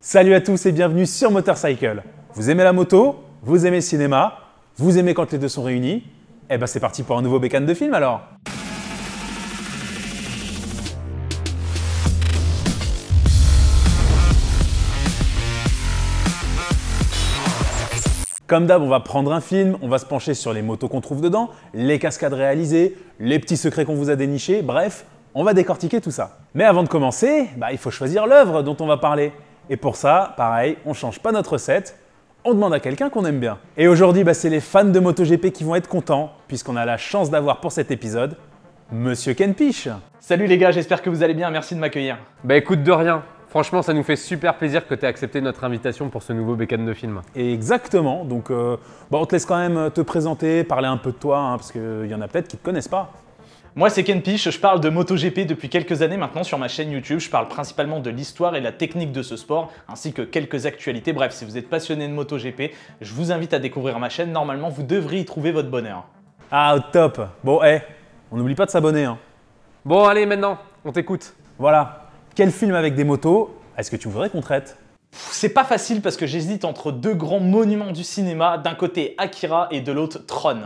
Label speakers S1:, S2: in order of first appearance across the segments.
S1: Salut à tous et bienvenue sur Motorcycle. Vous aimez la moto? Vous aimez le cinéma? Vous aimez quand les deux sont réunis? Eh ben c'est parti pour un nouveau bécane de film alors. Comme d'hab, on va prendre un film, on va se pencher sur les motos qu'on trouve dedans, les cascades réalisées, les petits secrets qu'on vous a dénichés, bref, on va décortiquer tout ça. Mais avant de commencer, il faut choisir l'œuvre dont on va parler. Et pour ça, pareil, on change pas notre recette, on demande à quelqu'un qu'on aime bien. Et aujourd'hui, c'est les fans de MotoGP qui vont être contents, puisqu'on a la chance d'avoir pour cet épisode Monsieur Ken Piche.
S2: Salut les gars, j'espère que vous allez bien, merci de m'accueillir.
S3: Bah écoute, de rien. Franchement, ça nous fait super plaisir que tu aies accepté notre invitation pour ce nouveau bécane de film.
S1: Exactement, donc on te laisse quand même te présenter, parler un peu de toi, parce qu'il y en a peut-être qui ne te connaissent pas.
S2: Moi c'est Ken Piche, je parle de MotoGP depuis quelques années maintenant sur ma chaîne YouTube. Je parle principalement de l'histoire et la technique de ce sport, ainsi que quelques actualités. Bref, si vous êtes passionné de MotoGP, je vous invite à découvrir ma chaîne. Normalement, vous devriez y trouver votre bonheur.
S1: Ah, top. Bon, on n'oublie pas de s'abonner.
S3: Bon, allez, maintenant, on t'écoute.
S1: Voilà. Quel film avec des motos est-ce que tu voudrais qu'on traite?
S2: C'est pas facile parce que j'hésite entre deux grands monuments du cinéma, d'un côté Akira et de l'autre Tron.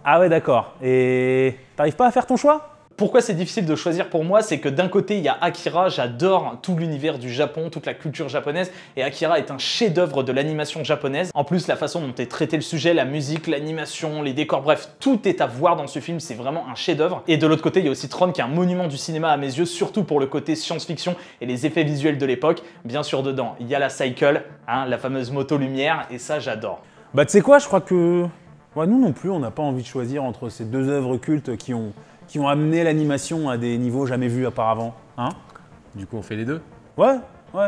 S1: Ah ouais, d'accord. Et t'arrives pas à faire ton choix?
S2: Pourquoi c'est difficile de choisir pour moi? C'est que d'un côté, il y a Akira, j'adore tout l'univers du Japon, toute la culture japonaise, et Akira est un chef-d'œuvre de l'animation japonaise. En plus, la façon dont est traité le sujet, la musique, l'animation, les décors, bref, tout est à voir dans ce film, c'est vraiment un chef-d'œuvre. Et de l'autre côté, il y a aussi Tron qui est un monument du cinéma à mes yeux, surtout pour le côté science-fiction et les effets visuels de l'époque. Bien sûr, dedans, il y a la Cycle, la fameuse moto lumière, et ça, j'adore.
S1: Tu sais quoi, je crois que nous non plus, on n'a pas envie de choisir entre ces deux œuvres cultes qui ont amené l'animation à des niveaux jamais vus auparavant.
S3: Du coup, on fait les deux?
S1: Ouais, on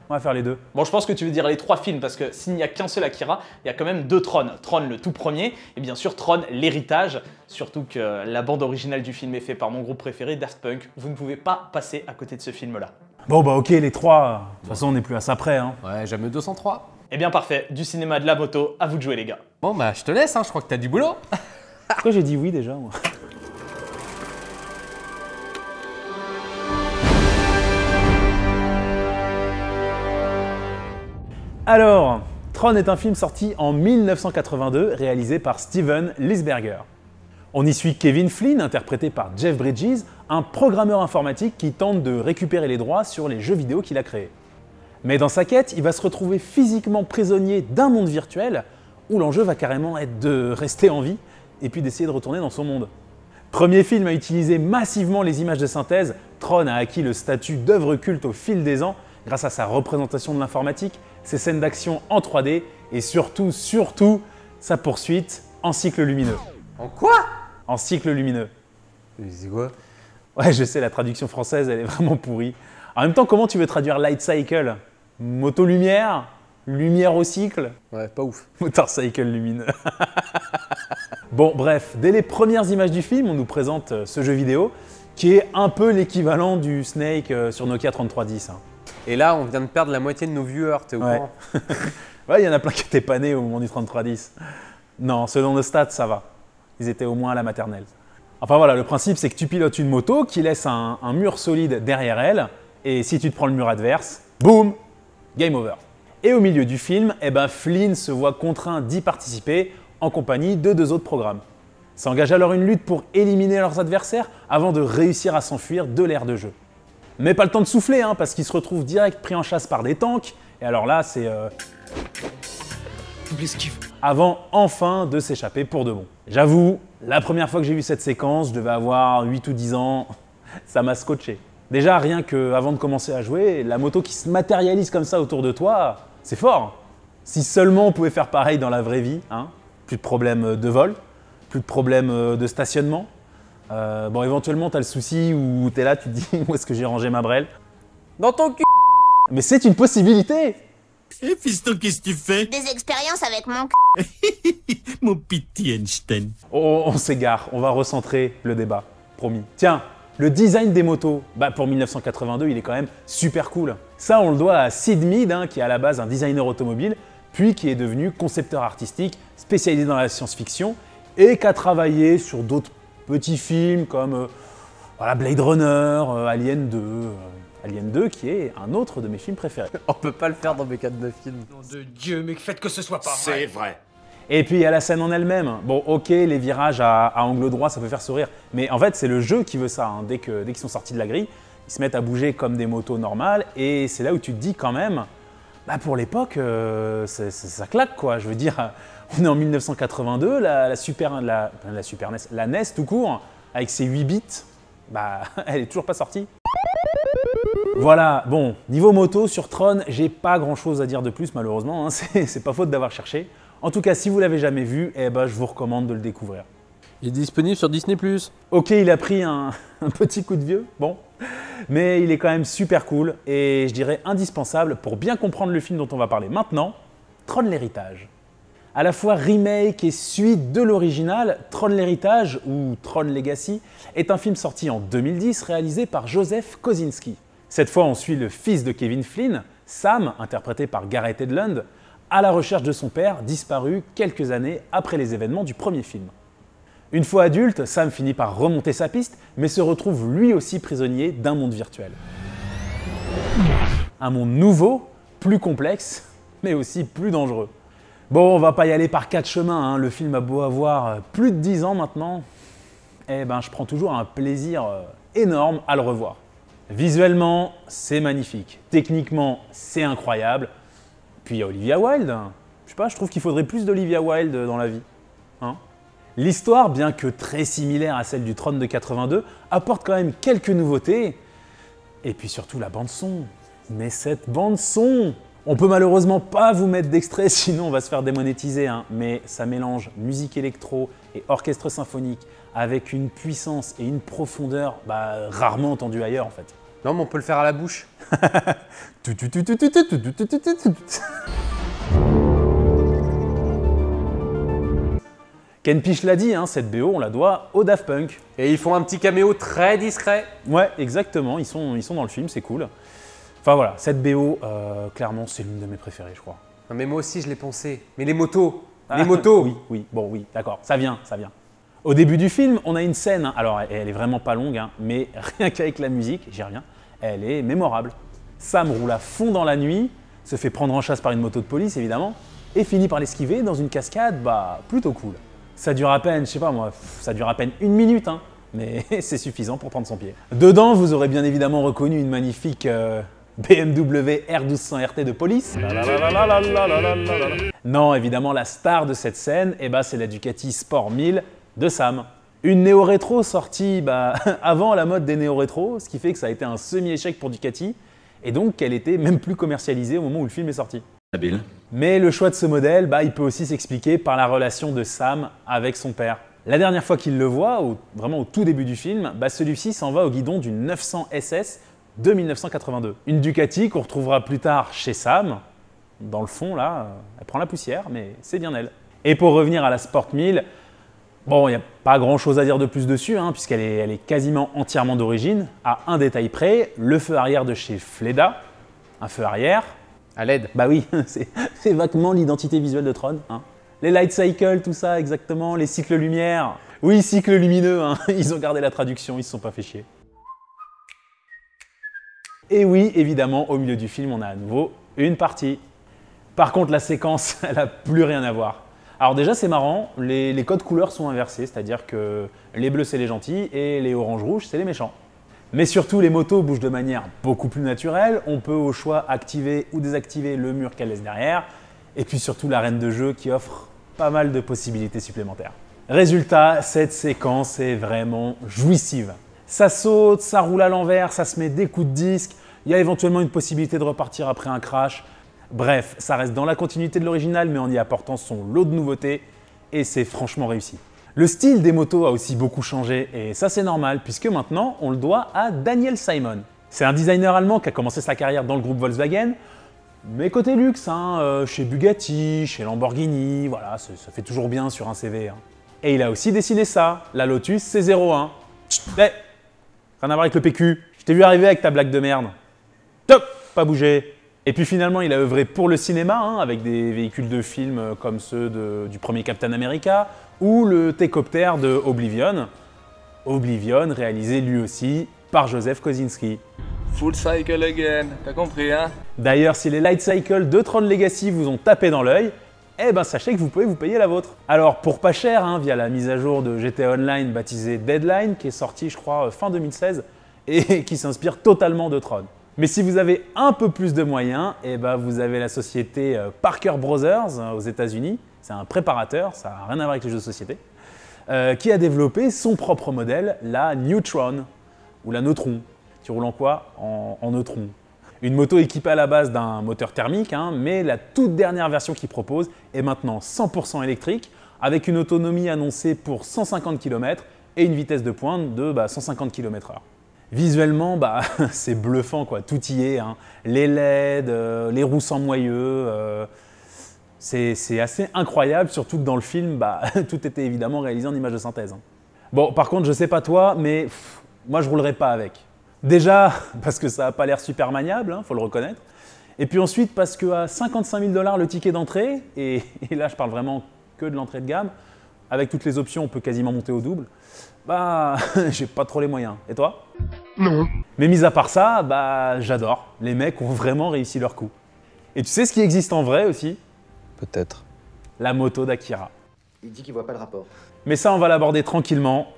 S1: va faire les deux.
S2: Bon, je pense que tu veux dire les trois films, parce que s'il n'y a qu'un seul Akira, il y a quand même deux Tron. Tron, le tout premier, et bien sûr Tron, l'héritage. Surtout que la bande originale du film est faite par mon groupe préféré, Daft Punk. Vous ne pouvez pas passer à côté de ce film-là.
S1: Bon, ok, les trois. De toute façon, on n'est plus à ça près.
S3: Ouais, jamais 203.
S2: Eh bien, parfait. Du cinéma, de la moto, à vous de jouer, les gars.
S3: Bon, je te laisse, je crois que t'as du boulot.
S1: Pourquoi j'ai dit oui déjà, moi? Alors, Tron est un film sorti en 1982, réalisé par Steven Lisberger. On y suit Kevin Flynn, interprété par Jeff Bridges, un programmeur informatique qui tente de récupérer les droits sur les jeux vidéo qu'il a créés. Mais dans sa quête, il va se retrouver physiquement prisonnier d'un monde virtuel où l'enjeu va carrément être de rester en vie et puis d'essayer de retourner dans son monde. Premier film à utiliser massivement les images de synthèse, Tron a acquis le statut d'œuvre culte au fil des ans grâce à sa représentation de l'informatique, ses scènes d'action en 3D et surtout, sa poursuite en cycle lumineux.
S3: En quoi?
S1: En cycle lumineux.
S3: C'est quoi?
S1: Ouais, je sais, la traduction française, elle est vraiment pourrie. En même temps, comment tu veux traduire light cycle? Moto-lumière? Lumière au cycle?
S3: Ouais, pas ouf.
S1: Motorcycle lumineux. Bon, bref, dès les premières images du film, on nous présente ce jeu vidéo qui est un peu l'équivalent du Snake sur Nokia 3310.
S3: Et là, on vient de perdre la moitié de nos viewers, t'es au courant?
S1: Ouais, il y en a plein qui étaient pas nés au moment du 3310. Non, selon nos stats, ça va. Ils étaient au moins à la maternelle. Enfin voilà, le principe, c'est que tu pilotes une moto qui laisse un mur solide derrière elle, et si tu te prends le mur adverse, boum, game over. Et au milieu du film, Flynn se voit contraint d'y participer en compagnie de deux autres programmes. S'engage alors une lutte pour éliminer leurs adversaires avant de réussir à s'enfuir de l'aire de jeu. Mais pas le temps de souffler, parce qu'ils se retrouvent direct pris en chasse par des tanks, et alors là, c'est avant enfin de s'échapper pour de bon. J'avoue, la première fois que j'ai vu cette séquence, je devais avoir 8 ou 10 ans, ça m'a scotché. Déjà, rien qu'avant de commencer à jouer, la moto qui se matérialise comme ça autour de toi, c'est fort. Si seulement on pouvait faire pareil dans la vraie vie, plus de problème de vol, plus de problème de stationnement. Éventuellement, t'as le souci où t'es là, tu te dis où est-ce que j'ai rangé ma brelle?
S3: Dans ton cul.
S1: Mais c'est une possibilité.
S4: Eh fiston, qu'est-ce que tu fais?
S5: Des expériences avec mon
S4: Mon petit Einstein.
S1: On s'égare, on va recentrer le débat, promis. Tiens, le design des motos, pour 1982, il est quand même super cool. Ça, on le doit à Sid Mead, qui est à la base un designer automobile, puis qui est devenu concepteur artistique spécialisé dans la science-fiction et qui a travaillé sur d'autres petits films comme Blade Runner, Alien 2, Alien 2 qui est un autre de mes films préférés.
S3: On peut pas le faire dans Bécane de film.
S4: Nom de Dieu, mais faites que ce soit pas vrai.
S5: C'est vrai.
S1: Et puis il y a la scène en elle-même. Bon, ok, les virages à angle droit, ça peut faire sourire. Mais en fait, c'est le jeu qui veut ça. Hein. Dès qu'ils sont sortis de la grille, ils se mettent à bouger comme des motos normales. Et c'est là où tu te dis quand même, bah pour l'époque, ça claque quoi. Je veux dire, on est en 1982, la NES tout court, avec ses 8 bits, bah elle est toujours pas sortie. Voilà, bon, niveau moto sur Tron, j'ai pas grand chose à dire de plus malheureusement, hein. C'est pas faute d'avoir cherché. En tout cas, si vous l'avez jamais vu, eh ben, je vous recommande de le découvrir.
S3: Il est disponible sur Disney+.
S1: Ok, il a pris un petit coup de vieux, bon, mais il est quand même super cool et je dirais indispensable pour bien comprendre le film dont on va parler maintenant, Tron l'héritage. À la fois remake et suite de l'original, Tron l'héritage, ou Tron Legacy, est un film sorti en 2010 réalisé par Joseph Kosinski. Cette fois, on suit le fils de Kevin Flynn, Sam, interprété par Gareth Edlund, à la recherche de son père, disparu quelques années après les événements du premier film. Une fois adulte, Sam finit par remonter sa piste, mais se retrouve lui aussi prisonnier d'un monde virtuel. Un monde nouveau, plus complexe, mais aussi plus dangereux. Bon, on va pas y aller par 4 chemins, hein. Le film a beau avoir plus de 10 ans maintenant, eh ben je prends toujours un plaisir énorme à le revoir. Visuellement, c'est magnifique. Techniquement, c'est incroyable. Puis il y a Olivia Wilde. Je sais pas, je trouve qu'il faudrait plus d'Olivia Wilde dans la vie. Hein ? L'histoire, bien que très similaire à celle du Tron de 82, apporte quand même quelques nouveautés. Et puis surtout la bande-son. Mais cette bande-son, on peut malheureusement pas vous mettre d'extrait, sinon on va se faire démonétiser. Hein. Mais ça mélange musique électro et orchestre symphonique avec une puissance et une profondeur rarement entendues ailleurs en fait.
S3: Non, mais on peut le faire à la bouche.
S1: Ken Piche l'a dit, hein, cette BO, on la doit au Daft Punk.
S3: Et ils font un petit caméo très discret.
S1: Ouais, exactement, ils sont dans le film, c'est cool. Enfin voilà, cette BO, clairement, c'est l'une de mes préférées, je crois.
S3: Non, mais moi aussi, je l'ai pensé. Mais les motos, les motos.
S1: Oui, d'accord, ça vient. Au début du film, on a une scène, hein, alors elle est vraiment pas longue, hein, mais rien qu'avec la musique, j'y reviens, elle est mémorable. Sam roule à fond dans la nuit, se fait prendre en chasse par une moto de police évidemment, et finit par l'esquiver dans une cascade, plutôt cool. Ça dure à peine, je sais pas moi, ça dure à peine 1 minute, hein, mais c'est suffisant pour prendre son pied. Dedans, vous aurez bien évidemment reconnu une magnifique BMW R1200 RT de police. Non, évidemment, la star de cette scène, c'est la Ducati Sport 1000 de Sam. Une néo-rétro sortie avant la mode des néo-rétro, ce qui fait que ça a été un semi-échec pour Ducati, et donc qu'elle était même plus commercialisée au moment où le film est sorti.
S5: Habile.
S1: Mais le choix de ce modèle, il peut aussi s'expliquer par la relation de Sam avec son père. La dernière fois qu'il le voit, vraiment au tout début du film, celui-ci s'en va au guidon d'une 900 SS de 1982. Une Ducati qu'on retrouvera plus tard chez Sam. Dans le fond, là, elle prend la poussière, mais c'est bien elle. Et pour revenir à la Sport 1000, bon, il n'y a pas grand-chose à dire de plus dessus, hein, puisqu'elle est quasiment entièrement d'origine, à un détail près, le feu arrière de chez Fleda, un feu arrière.
S3: À LED.
S1: Bah oui, c'est vaguement l'identité visuelle de Tron. Hein. Les light cycles, tout ça, exactement, les cycles lumière. Oui, cycles lumineux, hein. Ils ont gardé la traduction, ils se sont pas fait chier. Et oui, évidemment, au milieu du film, on a à nouveau une partie. Par contre, la séquence, elle n'a plus rien à voir. Alors déjà, c'est marrant, les codes couleurs sont inversés, c'est-à-dire que les bleus, c'est les gentils et les oranges-rouges, c'est les méchants. Mais surtout, les motos bougent de manière beaucoup plus naturelle. On peut au choix activer ou désactiver le mur qu'elle laisse derrière. Et puis surtout, l'arène de jeu qui offre pas mal de possibilités supplémentaires. Résultat, cette séquence est vraiment jouissive. Ça saute, ça roule à l'envers, ça se met des coups de disque. Il y a éventuellement une possibilité de repartir après un crash. Bref, ça reste dans la continuité de l'original, mais en y apportant son lot de nouveautés. Et c'est franchement réussi. Le style des motos a aussi beaucoup changé, et ça c'est normal, puisque maintenant on le doit à Daniel Simon. C'est un designer allemand qui a commencé sa carrière dans le groupe Volkswagen, mais côté luxe, hein, chez Bugatti, chez Lamborghini, voilà, ça fait toujours bien sur un CV. Hein. Et il a aussi dessiné ça, la Lotus C01. Chut, rien à voir avec le PQ, je t'ai vu arriver avec ta blague de merde. Top, pas bouger. Et puis finalement, il a œuvré pour le cinéma, hein, avec des véhicules de films comme ceux du premier Captain America, ou le T-Copter de Oblivion. Oblivion réalisé lui aussi par Joseph Kosinski.
S5: Full cycle again, t'as compris hein?
S1: D'ailleurs, si les Light Cycle de Tron Legacy vous ont tapé dans l'œil, eh ben sachez que vous pouvez vous payer la vôtre. Alors pour pas cher, hein, via la mise à jour de GTA Online baptisée Deadline, qui est sortie je crois fin 2016, et qui s'inspire totalement de Tron. Mais si vous avez un peu plus de moyens, eh ben vous avez la société Parker Brothers aux États-Unis, c'est un préparateur, ça n'a rien à voir avec les jeux de société, qui a développé son propre modèle, la Neutron, ou la Neutron. Tu roules en quoi? En neutron. Une moto équipée à la base d'un moteur thermique, hein, mais la toute dernière version qu'il propose est maintenant 100% électrique, avec une autonomie annoncée pour 150 km et une vitesse de pointe de 150 km/h. Visuellement, c'est bluffant, quoi. Tout y est, hein. Les LED, les roues sans moyeu, c'est assez incroyable, surtout que dans le film, tout était évidemment réalisé en images de synthèse. Hein. Bon, par contre, je sais pas toi, mais moi je roulerai pas avec. Déjà, parce que ça n'a pas l'air super maniable, hein, faut le reconnaître. Et puis ensuite, parce qu'à 55 000 $ le ticket d'entrée, et là je parle vraiment que de l'entrée de gamme, avec toutes les options, on peut quasiment monter au double, j'ai pas trop les moyens. Et toi?
S5: Non.
S1: Mais mis à part ça, j'adore. Les mecs ont vraiment réussi leur coup. Et tu sais ce qui existe en vrai aussi?
S6: Peut-être.
S1: La moto d'Akira.
S7: Il dit qu'il voit pas le rapport.
S1: Mais ça, on va l'aborder tranquillement,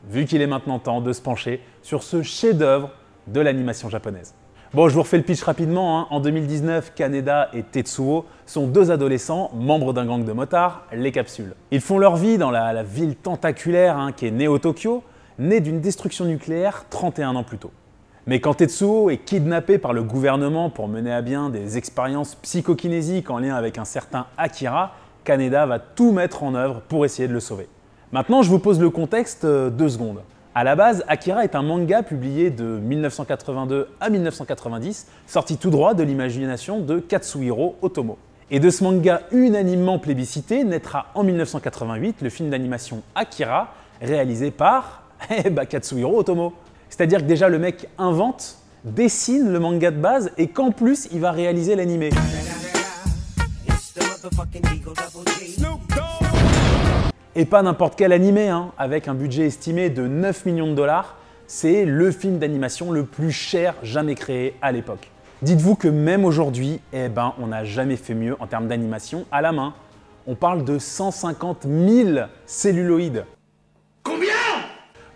S1: vu qu'il est maintenant temps de se pencher sur ce chef-d'œuvre de l'animation japonaise. Bon, je vous refais le pitch rapidement. Hein. En 2019, Kaneda et Tetsuo sont deux adolescents, membres d'un gang de motards, les Capsules. Ils font leur vie dans la ville tentaculaire qui est Neo-Tokyo, née d'une destruction nucléaire 31 ans plus tôt. Mais quand Tetsuo est kidnappé par le gouvernement pour mener à bien des expériences psychokinésiques en lien avec un certain Akira, Kaneda va tout mettre en œuvre pour essayer de le sauver. Maintenant, je vous pose le contexte 2 secondes. À la base, Akira est un manga publié de 1982 à 1990, sorti tout droit de l'imagination de Katsuhiro Otomo. Et de ce manga unanimement plébiscité naîtra en 1988 le film d'animation Akira, réalisé par Katsuhiro Otomo. C'est-à-dire que déjà le mec invente, dessine le manga de base et qu'en plus il va réaliser l'animé. Et pas n'importe quel animé, hein, avec un budget estimé de 9 millions $, c'est le film d'animation le plus cher jamais créé à l'époque. Dites-vous que même aujourd'hui, on n'a jamais fait mieux en termes d'animation à la main. On parle de 150 000 celluloïdes.
S4: Combien?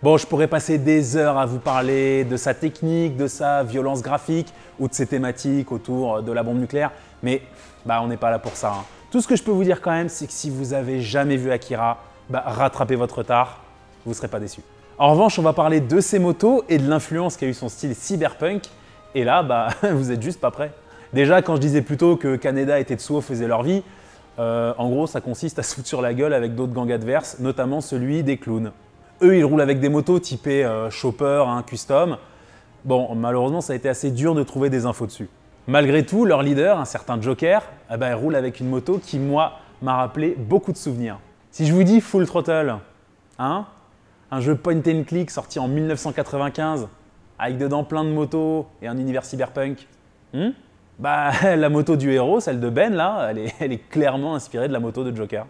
S1: Bon, je pourrais passer des heures à vous parler de sa technique, de sa violence graphique ou de ses thématiques autour de la bombe nucléaire, mais on n'est pas là pour ça. Hein. Tout ce que je peux vous dire quand même, c'est que si vous avez jamais vu Akira, rattrapez votre retard, vous ne serez pas déçus. En revanche, on va parler de ses motos et de l'influence qu'a eu son style cyberpunk, et là, vous êtes juste pas prêts. Déjà, quand je disais plutôt que Kaneda et Tetsuo faisaient leur vie, en gros, ça consiste à se foutre sur la gueule avec d'autres gangs adverses, notamment celui des clowns. Eux, ils roulent avec des motos typées Chopper, custom. Bon, malheureusement, ça a été assez dur de trouver des infos dessus. Malgré tout, leur leader, un certain Joker, il roule avec une moto qui, moi, m'a rappelé beaucoup de souvenirs. Si je vous dis Full Throttle, un jeu point and click sorti en 1995, avec dedans plein de motos et un univers cyberpunk, la moto du héros, celle de Ben, là, elle est clairement inspirée de la moto de Joker.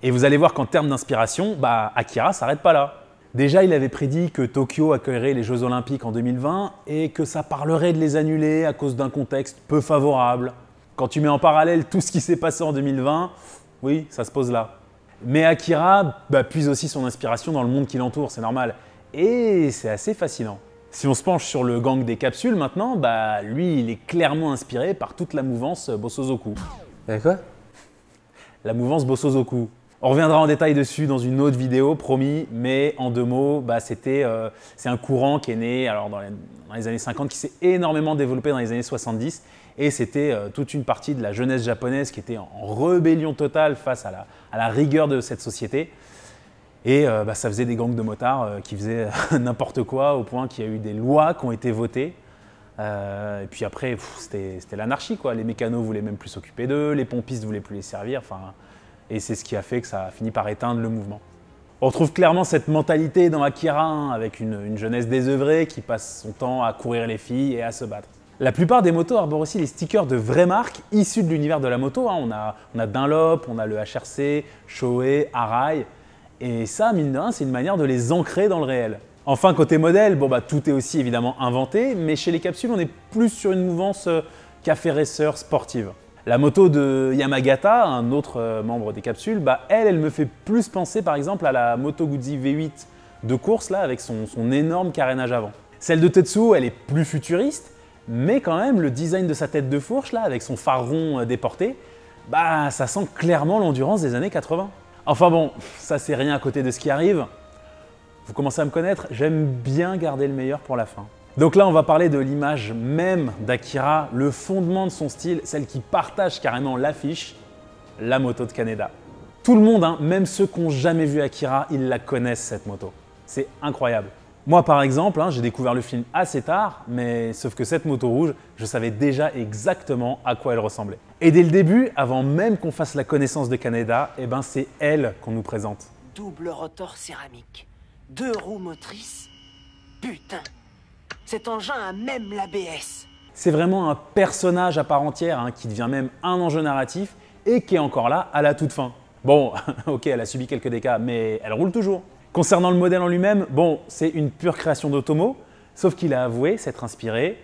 S1: Et vous allez voir qu'en termes d'inspiration, Akira s'arrête pas là. Déjà, il avait prédit que Tokyo accueillerait les Jeux Olympiques en 2020 et que ça parlerait de les annuler à cause d'un contexte peu favorable. Quand tu mets en parallèle tout ce qui s'est passé en 2020, oui, ça se pose là. Mais Akira puise aussi son inspiration dans le monde qui l'entoure, c'est normal. Et c'est assez fascinant. Si on se penche sur le gang des Capsules maintenant, lui, il est clairement inspiré par toute la mouvance Bosozoku.
S6: Quoi?
S1: La mouvance Bosozoku. On reviendra en détail dessus dans une autre vidéo, promis, mais en 2 mots, c'est un courant qui est né dans les années 50, qui s'est énormément développé dans les années 70, et c'était toute une partie de la jeunesse japonaise qui était en rébellion totale face à la rigueur de cette société. Et ça faisait des gangs de motards qui faisaient n'importe quoi, au point qu'il y a eu des lois qui ont été votées. Et puis après, c'était l'anarchie, quoi. Les mécanos voulaient même plus s'occuper d'eux, les pompistes voulaient plus les servir, et c'est ce qui a fait que ça a fini par éteindre le mouvement. On retrouve clairement cette mentalité dans Akira, avec une jeunesse désœuvrée qui passe son temps à courir les filles et à se battre. La plupart des motos arborent aussi les stickers de vraies marques issues de l'univers de la moto. On a Dunlop, on a le HRC, Shoei, Arai. Et ça, mine de rien, c'est une manière de les ancrer dans le réel. Enfin, côté modèle, bon bah tout est aussi évidemment inventé, mais chez les capsules, on est plus sur une mouvance café racer sportive. La moto de Yamagata, un autre membre des capsules, bah elle me fait plus penser par exemple à la Moto Guzzi V8 de course là, avec son énorme carénage avant. Celle de Tetsuo, elle est plus futuriste, mais quand même le design de sa tête de fourche là, avec son phare rond déporté, bah ça sent clairement l'endurance des années 80. Enfin bon, ça c'est rien à côté de ce qui arrive. Vous commencez à me connaître, j'aime bien garder le meilleur pour la fin. Donc là, on va parler de l'image même d'Akira, le fondement de son style, celle qui partage carrément l'affiche, la moto de Kaneda. Tout le monde, hein, même ceux qui n'ont jamais vu Akira, ils la connaissent cette moto. C'est incroyable. Moi par exemple, hein, j'ai découvert le film assez tard, mais sauf que cette moto rouge, je savais déjà exactement à quoi elle ressemblait. Et dès le début, avant même qu'on fasse la connaissance de Kaneda, eh ben c'est elle qu'on nous présente.
S6: Double rotor céramique, 2 roues motrices. Putain, cet engin a même l'ABS.
S1: C'est vraiment un personnage à part entière, hein, qui devient même un enjeu narratif et qui est encore là à la toute fin. Bon, ok, elle a subi quelques dégâts, mais elle roule toujours. Concernant le modèle en lui-même, bon, c'est une pure création d'Otomo, sauf qu'il a avoué s'être inspiré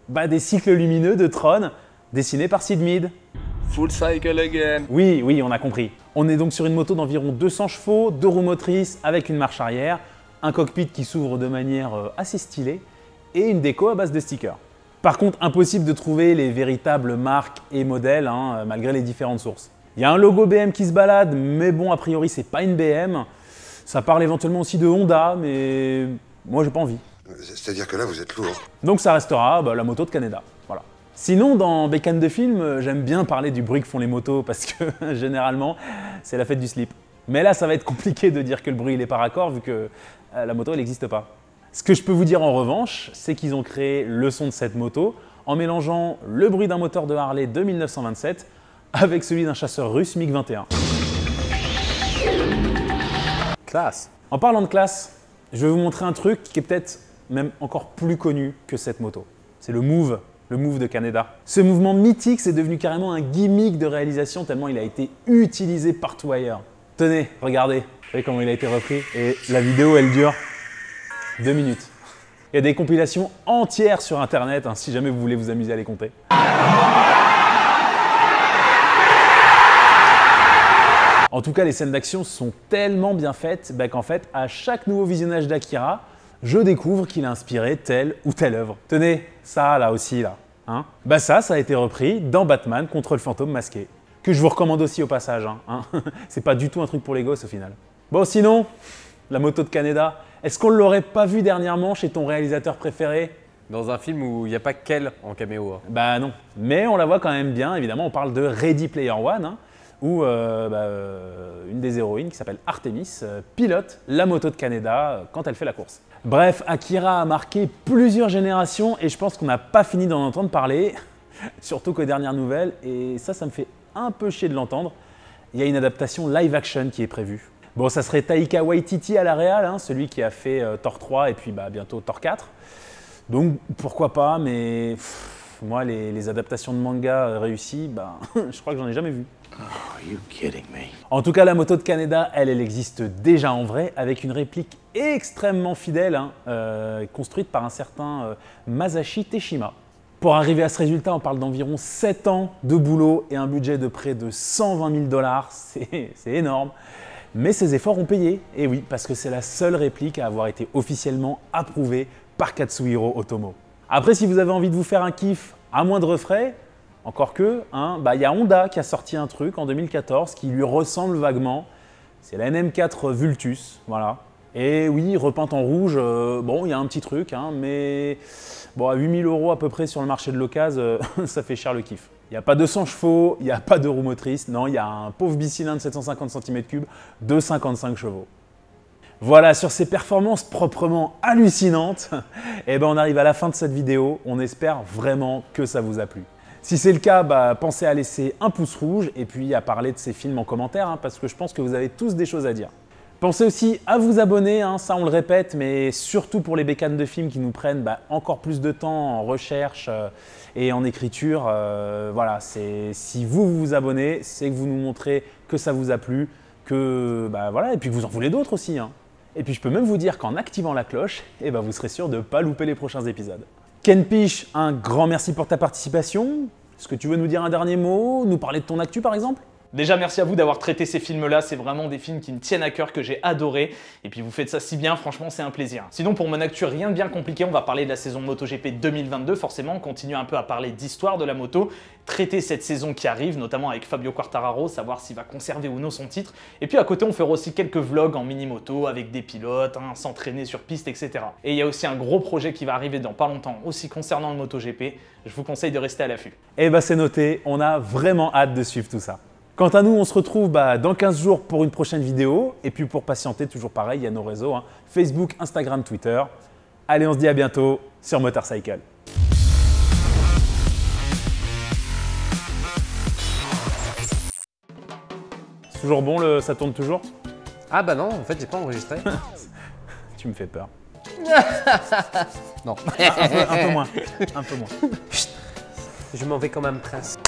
S1: des cycles lumineux de Tron dessinés par Sid Mead.
S5: Full cycle again.
S1: Oui, on a compris. On est donc sur une moto d'environ 200 chevaux, 2 roues motrices avec une marche arrière, un cockpit qui s'ouvre de manière assez stylée et une déco à base de stickers. Par contre, impossible de trouver les véritables marques et modèles, hein, malgré les différentes sources. Il y a un logo BM qui se balade, mais bon, a priori, c'est pas une BM. Ça parle éventuellement aussi de Honda, mais moi, j'ai pas envie.
S7: C'est-à-dire que là, vous êtes lourd.
S1: Donc ça restera la moto de Kaneda. Voilà. Sinon, dans Bécane de film, j'aime bien parler du bruit que font les motos parce que généralement, c'est la fête du slip. Mais là, ça va être compliqué de dire que le bruit il est par accord vu que la moto, elle n'existe pas. Ce que je peux vous dire en revanche, c'est qu'ils ont créé le son de cette moto en mélangeant le bruit d'un moteur de Harley de 1927 avec celui d'un chasseur russe MiG-21.
S3: Classe.
S1: En parlant de classe, je vais vous montrer un truc qui est peut-être même encore plus connu que cette moto. C'est le Move de Kaneda. Ce mouvement mythique, c'est devenu carrément un gimmick de réalisation tellement il a été utilisé partout ailleurs. Tenez, regardez, vous voyez comment il a été repris et la vidéo, elle dure 2 minutes. Il y a des compilations entières sur internet, hein, si jamais vous voulez vous amuser à les compter. En tout cas, les scènes d'action sont tellement bien faites qu'en fait, à chaque nouveau visionnage d'Akira, je découvre qu'il a inspiré telle ou telle œuvre. Tenez, ça là aussi, là. Hein, ça a été repris dans Batman contre le fantôme masqué. Que je vous recommande aussi au passage. Hein. C'est pas du tout un truc pour les gosses au final. Bon, sinon, la moto de Kaneda, est-ce qu'on ne l'aurait pas vue dernièrement chez ton réalisateur préféré?
S3: Dans un film où il n'y a pas qu'elle en caméo. Hein.
S1: Bah non, mais on la voit quand même bien, évidemment, on parle de Ready Player One, hein, où une des héroïnes qui s'appelle Artemis pilote la moto de Kaneda quand elle fait la course. Bref, Akira a marqué plusieurs générations et je pense qu'on n'a pas fini d'en entendre parler, surtout qu'aux dernières nouvelles, et ça me fait un peu chier de l'entendre. Il y a une adaptation live action qui est prévue. Bon, ça serait Taika Waititi à la réal, hein, celui qui a fait Thor 3 et puis bientôt Thor 4. Donc pourquoi pas, mais moi les adaptations de manga réussies, je crois que j'en ai jamais vu.
S6: Oh, you kidding me?
S1: En tout cas, la moto de Kaneda, elle existe déjà en vrai, avec une réplique extrêmement fidèle, hein, construite par un certain Masashi Teshima. Pour arriver à ce résultat, on parle d'environ 7 ans de boulot et un budget de près de 120 000 $. C'est énorme. Mais ces efforts ont payé. Et oui, parce que c'est la seule réplique à avoir été officiellement approuvée par Katsuhiro Otomo. Après, si vous avez envie de vous faire un kiff à moindre frais, encore que, hein, y a Honda qui a sorti un truc en 2014 qui lui ressemble vaguement. C'est la NM4 Vultus, voilà. Et oui, repeinte en rouge, bon, il y a un petit truc, hein, mais bon, à 8 000 € à peu près sur le marché de l'occasion, ça fait cher le kiff. Il n'y a pas 200 chevaux, il n'y a pas de roue motrice, non, il y a un pauvre bicylindre 750 cm3 de 55 chevaux. Voilà, sur ces performances proprement hallucinantes, on arrive à la fin de cette vidéo. On espère vraiment que ça vous a plu. Si c'est le cas, pensez à laisser un pouce rouge et puis à parler de ces films en commentaire, hein, parce que je pense que vous avez tous des choses à dire. Pensez aussi à vous abonner, hein, ça on le répète, mais surtout pour les bécanes de films qui nous prennent encore plus de temps en recherche et en écriture. Voilà, si vous vous abonnez, c'est que vous nous montrez que ça vous a plu, que voilà, et puis que vous en voulez d'autres aussi. Hein. Et puis je peux même vous dire qu'en activant la cloche, eh ben, vous serez sûr de ne pas louper les prochains épisodes. Ken Piche, un grand merci pour ta participation. Est-ce que tu veux nous dire un dernier mot, nous parler de ton actu par exemple ?
S2: Déjà, merci à vous d'avoir traité ces films-là. C'est vraiment des films qui me tiennent à cœur, que j'ai adoré. Et puis, vous faites ça si bien, franchement, c'est un plaisir. Sinon, pour mon actu, rien de bien compliqué. On va parler de la saison MotoGP 2022. Forcément, on continue un peu à parler d'histoire de la moto, traiter cette saison qui arrive, notamment avec Fabio Quartararo, savoir s'il va conserver ou non son titre. Et puis, à côté, on fera aussi quelques vlogs en mini-moto avec des pilotes, s'entraîner sur piste, etc. Et il y a aussi un gros projet qui va arriver dans pas longtemps, aussi concernant le MotoGP. Je vous conseille de rester à l'affût.
S1: Eh ben, c'est noté. On a vraiment hâte de suivre tout ça. Quant à nous, on se retrouve dans 15 jours pour une prochaine vidéo. Et puis pour patienter, toujours pareil, il y a nos réseaux, Facebook, Instagram, Twitter. Allez, on se dit à bientôt sur Motorcycle. C'est toujours bon, ça tourne toujours?
S3: Ah bah non, en fait, j'ai pas enregistré.
S1: Tu me fais peur.
S3: Non.
S1: Un peu moins. Un peu moins.
S3: Je m'en vais comme un prince.